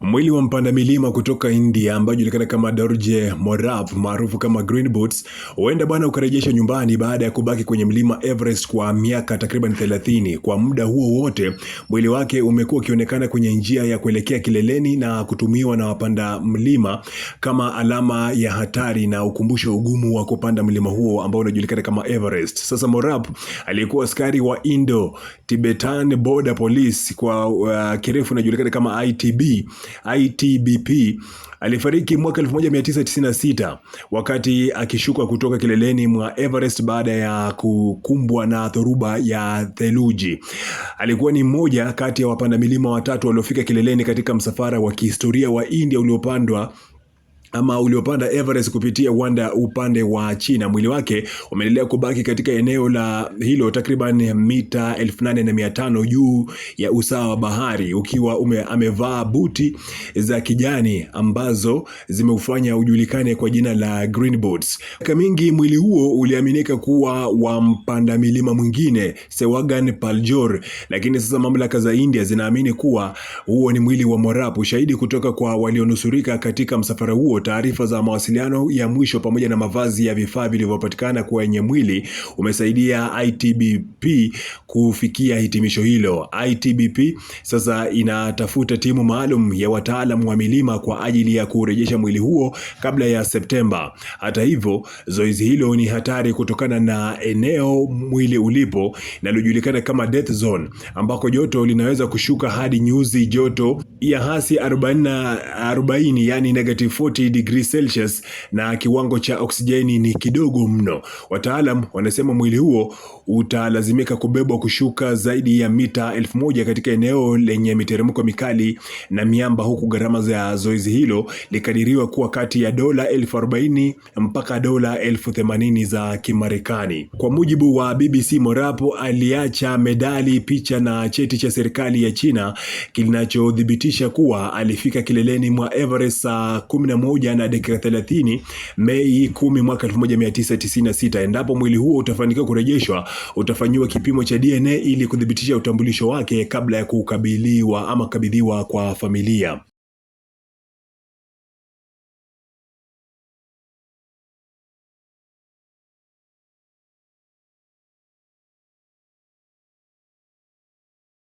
Mwili wa mpanda milima kutoka India ambaye julikana kama Dorje Morap maarufu kama Green Boots huenda bwana ukarejeshwa nyumbani baada ya kubaki kwenye mlima Everest kwa miaka takriban 30. Kwa muda huo wote mwili wake umekuwa ukionekana kwenye njia ya kuelekea kileleni na kutumiwa na wapanda mlima kama alama ya hatari na ukumbusho ugumu wa kupanda mlima huo ambao unajulikana kama Everest. Sasa Morap aliyekuwa askari wa Indo-Tibetan Border Police kwa kirefu unajulikana kama ITBP alifariki mwaka 1996 wakati akishuka kutoka kileleni mwa Everest baada ya kukumbwa na dhoruba ya theluji. Alikuwa ni mmoja kati ya wapanda milima watatu waliofika kileleni katika msafara wa kihistoria wa India uliopanda Everest kupitia upande wa China. Mwili wake umeendelea kubaki katika eneo la hilo takriban mita 8500 juu ya usawa wa bahari, ukiwa amevaa buti za kijani ambazo zimeufanya ujulikane kwa jina la Green Boots. Miaka mingi mwili huo uliaminika kuwa wa mpanda milima mwingine Sewagan Paljor, lakini sasa mamlaka za India zinaamini kuwa huo ni mwili wa Morap. Ushahidi kutoka kwa walionusurika katika msafara huo, taarifa za mawasiliano ya mwisho pamoja na mavazi ya vifaa vilivyopatikana kwenye mwili umesaidia ITBP kufikia hitimisho hilo. ITBP sasa inatafuta timu maalum ya wataalamu wa milima kwa ajili ya kurejesha mwili huo kabla ya Septemba. Hata hivyo, zoezi hilo ni hatari kutokana na eneo mwili ulipo linalojulikana kama death zone, ambako joto linaweza kushuka hadi nyuzi joto ya hasi 40 yani -40 degrees Celsius, na kiwango cha oksijeni ni kidogo mno. Wataalam wanasema mwili huo utalazimika kubebwa kushuka zaidi ya mita 1000 katika eneo lenye miteremko mikali na miamba, huku gharama za zoezi hilo likadiriwa kuwa kati ya $40,000 mpaka $80,000 za Kimarekani. Kwa mujibu wa BBC, Morap aliacha medali, picha na cheti cha serikali ya China kinachodhibitisha kuwa alifika kileleni mwa Everest saa 11:30 Mei 10 mwaka 1996. Endapo mwili huo utafanikiwa kurejeshwa, utafanyiwa kipimo cha DNA ili kudhibitisha utambulisho wake kabla ya kukabidhiwa kwa familia.